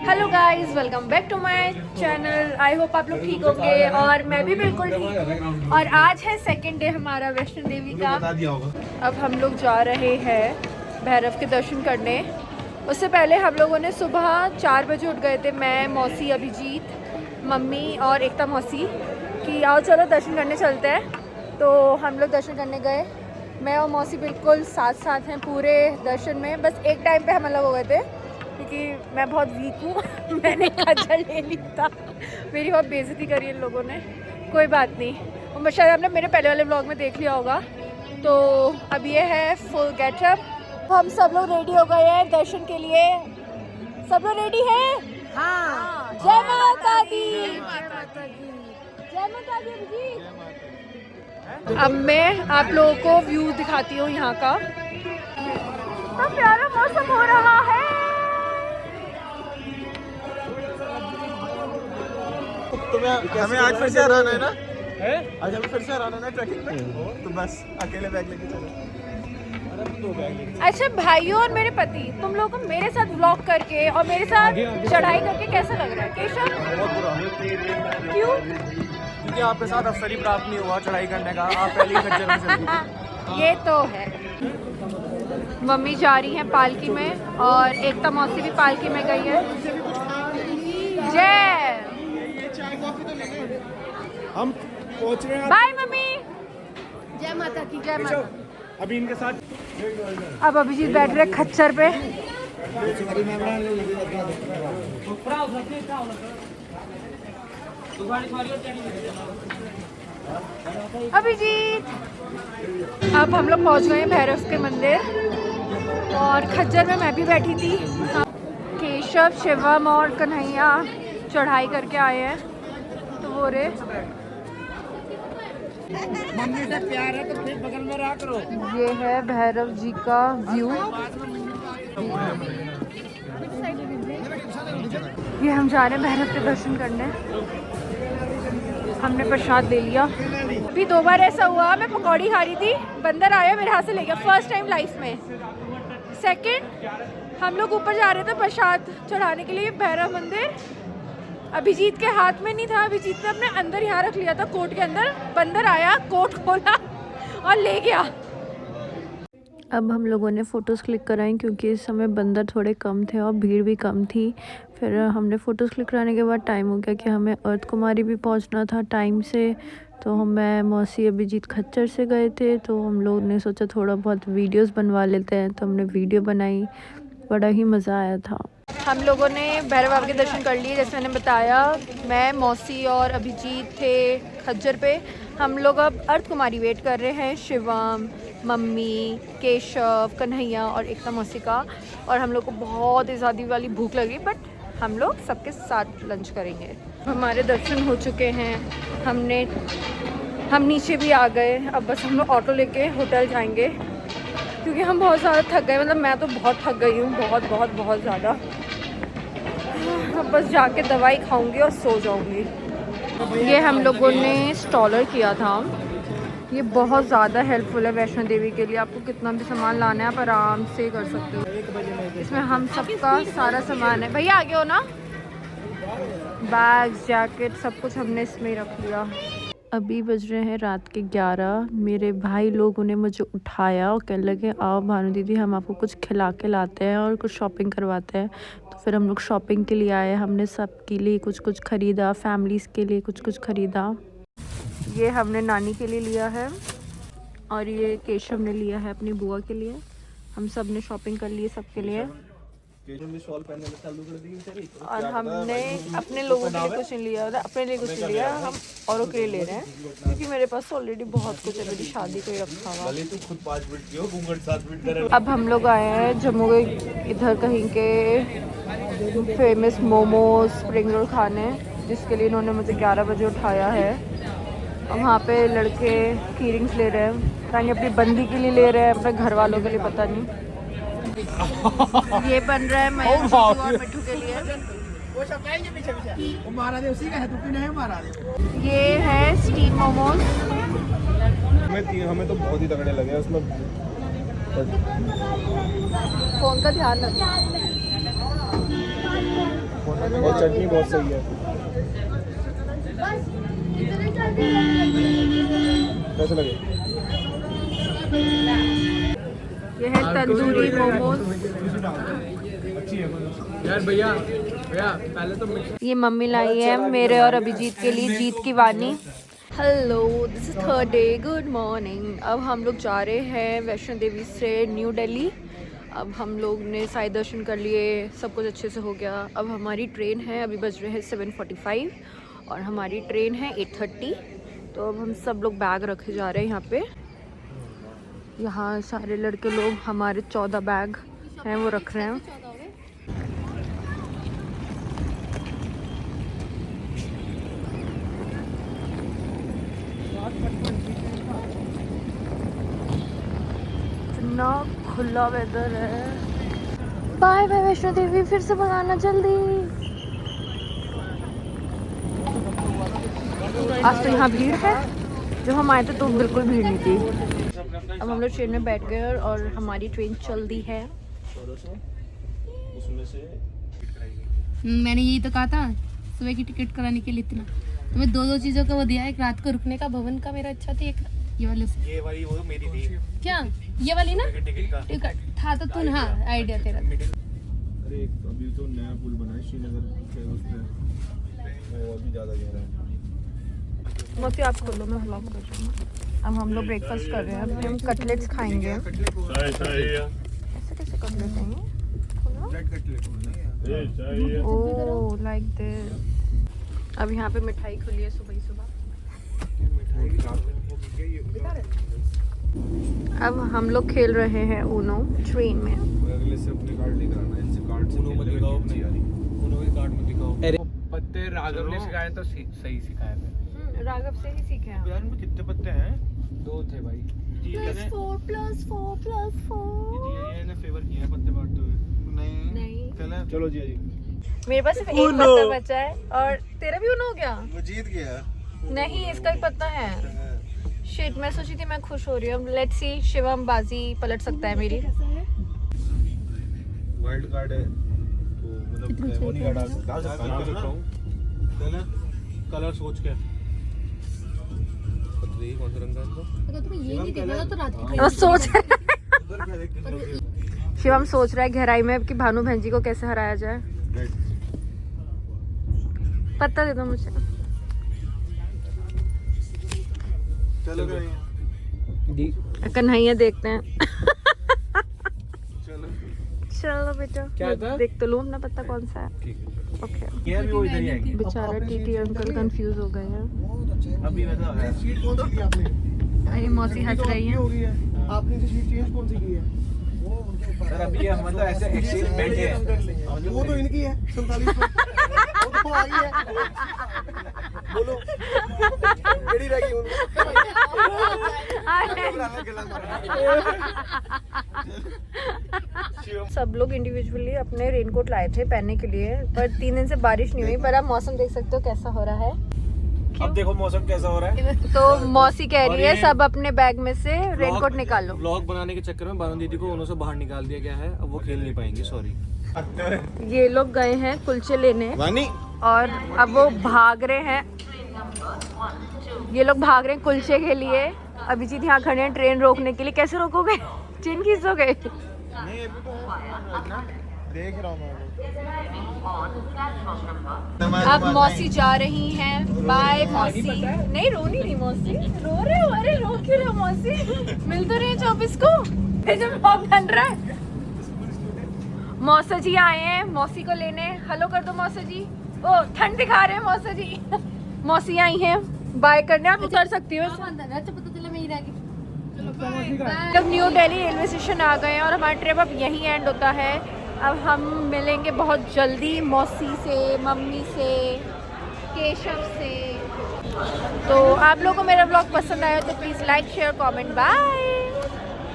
Hello guys, welcome back to my channel. I hope आप लोग ठीक होंगे और मैं भी बिल्कुल ठीक हूँ। और आज है सेकंड डे हमारा वैष्णो देवी का। अब हम लोग जा रहे हैं भैरव के दर्शन करने। उससे पहले हम लोगों ने सुबह 4 बजे उठ गए थे। मैं, मौसी, अभिजीत, मम्मी और एकता मौसी कि आओ चलो दर्शन करने चलते हैं। तो हम लोग दर्शन करने गए। मैं और मौसी बिल्कुल साथ साथ हैं पूरे दर्शन में। बस एक टाइम पे हम अलग हो गए थे क्योंकि मैं बहुत वीक हूँ। मैंने खज्जर ले ली था। मेरी बहुत बेइज्जती करी इन लोगों ने। कोई बात नहीं, और शायद आपने मेरे पहले वाले ब्लॉग में देख लिया होगा। तो अब ये है फुल गेटअप। हम सब लोग रेडी हो गए हैं दर्शन के लिए। सब लोग रेडी हैं? हाँ। जय माता दी। जय माता दी। अब मैं आप लोगों को व्यू दिखाती हूँ यहाँ का। तो प्यारा मौसम हो रहा है। हमें आज फिर से हराना है ना? आज हमें फिर से हराना है ना ट्रैकिंग पे? तो बस अकेले बैग लेके चलो। अच्छा भाइयों और मेरे पति, तुम लोगों को मेरे साथ व्लॉग करके और मेरे साथ चढ़ाई करके कैसा लग रहा है केशव? बहुत बुरा। क्यों? क्योंकि आपके साथ अवसर ही प्राप्त नहीं हुआ चढ़ाई करने का। आप पहले ही खच्चर में चल गए। ये तो है। मम्मी जा रही हैं पालकी में और एकता मौसी भी पालकी में गई है। जय। हम पहुंच रहे हैं। Bye mummy. जय माता की। जय माता। अभी इनके साथ अब अभिजीत बैठ रहे खच्चर पे। अभिजीत। अब हम लोग पहुंच गए भैरव के मंदिर और खच्चर में मैं भी बैठी थी। केशव, शिवम और कन्हैया चढ़ाई करके आए हैं। तो वो रे मम्मी से प्यार है तो फिर बगल में रहा करो। ये है भैरव जी का व्यू। ये हम जा रहे हैं भैरव के दर्शन करने। हमने प्रसाद ले लिया। अभी 2 बार ऐसा हुआ, मैं पकौड़ी खा रही थी, बंदर आया मेरे हाथ से ले गया। फर्स्ट टाइम लाइफ में। सेकंड, हम लोग ऊपर जा रहे थे प्रसाद चढ़ाने के लिए भैरव मंदिर। अभिजीत के हाथ में नहीं था, अभिजीत ने अपने अंदर यहाँ रख लिया था कोट के अंदर। बंदर आया, कोट खोला और ले गया। अब हम लोगों ने फ़ोटोज़ क्लिक कराई क्योंकि इस समय बंदर थोड़े कम थे और भीड़ भी कम थी। फिर हमने फ़ोटोज़ क्लिक कराने के बाद टाइम हो गया कि हमें अर्थ कुमारी भी पहुंचना था टाइम से। तो मैं, मौसी, अभिजीत खच्चर से गए थे। तो हम लोग ने सोचा थोड़ा बहुत वीडियोस बनवा लेते हैं, तो हमने वीडियो बनाई। बड़ा ही मज़ा आया था। हम लोगों ने भैरव बाबा के दर्शन कर लिए जैसे मैंने बताया। मैं, मौसी और अभिजीत थे खच्चर पे। हम लोग अब अर्थ कुमारी वेट कर रहे हैं। शिवम, मम्मी, केशव, कन्हैया और एकता मौसी का। और हम लोग को बहुत ही ज़्यादा वाली भूख लगी, बट हम लोग सबके साथ लंच करेंगे। हमारे दर्शन हो चुके हैं। हम नीचे भी आ गए। अब बस हम लोग ऑटो लेके होटल जाएंगे क्योंकि हम बहुत ज़्यादा थक गए। मतलब मैं तो बहुत थक गई हूँ, बहुत ज़्यादा। अब बस जाके दवाई खाऊंगी और सो जाऊंगी। ये हम लोगों ने स्टॉलर किया था। ये बहुत ज़्यादा हेल्पफुल है वैष्णो देवी के लिए। आपको कितना भी सामान लाना है आप आराम से कर सकते हो। इसमें हम सबका सारा सामान है। भैया आगे हो ना। बैग्स, जैकेट, सब कुछ हमने इसमें ही रख लिया। अभी बज रहे हैं रात के 11। मेरे भाई लोगों ने मुझे उठाया और कहने लगे आओ भानु दीदी, हम आपको कुछ खिला के लाते हैं और कुछ शॉपिंग करवाते हैं। तो फिर हम लोग शॉपिंग के लिए आए। हमने सबके लिए कुछ कुछ ख़रीदा, फैमिलीज़ के लिए कुछ कुछ ख़रीदा। ये हमने नानी के लिए लिया है और ये केशव ने लिया है अपनी बुआ के लिए। हम सब ने शॉपिंग कर ली सबके लिए। और हमने अपने लोगों के लिए कुछ नहीं लिया, अपने लिए कुछ नहीं लिया, हम औरों के लिए ले रहे हैं क्योंकि मेरे पास ऑलरेडी बहुत कुछ है। मेरी शादी को ही रखा हुआ। अब हम लोग आए हैं जम्मू के इधर कहीं के फेमस मोमोज, स्प्रिंग रोल खाने, जिसके लिए इन्होंने मुझे 11 बजे उठाया है। और वहाँ पे लड़के कीरिंग्स ले रहे हैं, यानी अपनी बंदी के लिए ले रहे हैं, अपने घर वालों के लिए पता नहीं। ये बन रहा है मयूर और मिठू के लिए। ये है स्टीम मोमोज। हमें तो बहुत ही तगड़े लगे उसमें। फोन का ध्यान रखना। और चटनी बहुत सही है। कैसे लगे? ये है तंदूरी मोमोज। यार भैया पहले तो ये मम्मी लाई है मेरे और अभिजीत के लिए जीत की वानी। Hello, this is third day, good morning. अब हम लोग जा रहे हैं वैष्णो देवी से न्यू दिल्ली। अब हम लोग ने साई दर्शन कर लिए, सब कुछ अच्छे से हो गया। अब हमारी ट्रेन है, अभी बज रहे हैं 7:45 और हमारी ट्रेन है 8:30। तो अब हम सब लोग बैग रखे जा रहे हैं यहाँ पे। यहाँ सारे लड़के लोग हमारे 14 बैग हैं वो रख रहे हैं। इतना खुला वेदर है। बाय बाय वैष्णो देवी, फिर से बनाना जल्दी। आज तो यहाँ भीड़ है, जब हम आए थे तो बिल्कुल भीड़ नहीं थी। अब हम लोग ट्रेन में बैठ गए और हमारी ट्रेन चल दी है। मैंने यही तो कहा था सुबह की टिकट कराने के लिए इतना। तुम्हें दो चीज़ों का वो दिया, एक रात को रुकने का भवन का मेरा अच्छा थी, एक ये वाली वो मेरी थी। क्या ये वाली ना टिकट था तो तू हाँ आइडिया तेरा। अरे अभी तो नया पुल बना है श्रीनगर के, उस पे वो अभी ज़्यादा गहरा है। मोती आप खोलो, मैं ब्लॉग कर रही हूँ। अब हम लोग ब्रेकफास्ट कर रहे हैं, अभी हम कटलेट्स खाएंगे। ऐसे कैसे कटलेट हैं? Oh like this. अब यहाँ पे मिठाई खुली है सुबह ही सुबह। अब हम लोग खेल रहे हैं ऊनो ट्रेन में। अगले से अपने कार्ड नहीं कराना, इनसे कार्ड से मत दिखाओ, अपने ऊनो के कार्ड में दिखाओ। पत्ते राघव ने सिखाए तो सही सिखाया थे। राघव से ही सीखे हैं। यार इनमें कितने पत्ते हैं? 2 थे भाई। +4 ये ने फेवर किया है पत्ते बांटते हुए। नहीं चलो जी मेरे पास सिर्फ एक पत्ता बचा है और तेरा भी ऊनो हो गया। वो जीत गया। नहीं, इसका ही पत्ता है। शिट, मैं सोची थी मैं खुश हो रही हूँ। लेट्स सी, शिवम बाजी पलट सकता है मेरी। वाइल्ड कार्ड है तो मतलब वो नहीं डाल सकता हूं। कलर सोच के पत्ते कौन सा रंग का है? अगर तुम्हें ये नहीं देखना तो रात को वो सोच शिवम सोच रहा है गहराई में कि भानु बहन जी को कैसे हराया जाए। पत्ता दे दो मुझे। चलो कन्हैया देखते हैं। चलो चलो बेटा, क्या था? देख तो लूं अपना पत्ता कौन सा है। ओके। ये भी वो इधर ही आएंगे। बेचारा टीटी अंकल कंफ्यूज हो गए हैं। अभी वैसा है। सीट कौन सी ली आपने? अरे मौसी हंस रही है। आपने जो सीट चेंज कौन सी की है? सर अभी ये मतलब ऐसे एक्सचेंज बैठे हैं। वो तो इनकी है 47 वो तो आ रही है। बोलो केड़ी रह गई उनको। सब लोग इंडिविजुअली अपने रेनकोट लाए थे पहनने के लिए, पर 3 दिन से बारिश नहीं हुई। पर अब मौसम देख सकते हो कैसा हो रहा है। अब देखो मौसम कैसा हो रहा है। तो मौसी कह रही है सब अपने बैग में से रेनकोट निकालो। व्लॉग बनाने के चक्कर में बानो दीदी को उन्होंने बाहर निकाल दिया गया है। अब वो खेल नहीं पाएंगे, सॉरी। ये लोग गए हैं कुलचे लेने और अब वो भाग रहे हैं। ये लोग भाग रहे हैं कुलचे के लिए। अभिजीत यहाँ खड़े हैं ट्रेन रोकने के लिए। कैसे रोकोगे? चेन खींचोगे? नहीं अभी तो देख रहा हूँ मैं। अब मौसी जा रही हैं। बाय मौसी। नहीं रो नहीं रही मौसी, रो रहे हो? अरे रो क्यों रहे हो मौसी? मिल तो रहे 24 को जब ब्लॉग बन रहा है। मौसा जी आए हैं मौसी को लेने। हेलो कर दो मौसा जी। ओ ठंड दिखा रहे हैं मौसा जी। मौसी आई हैं बाय करने। आप उतर सकती हो। जब न्यू दिल्ली रेलवे स्टेशन आ गए हैं और हमारा ट्रिप अब यहीं एंड होता है। अब हम मिलेंगे बहुत जल्दी मौसी से, मम्मी से, केशव से। तो आप लोगों को मेरा ब्लॉग पसंद आया तो please like share comment bye.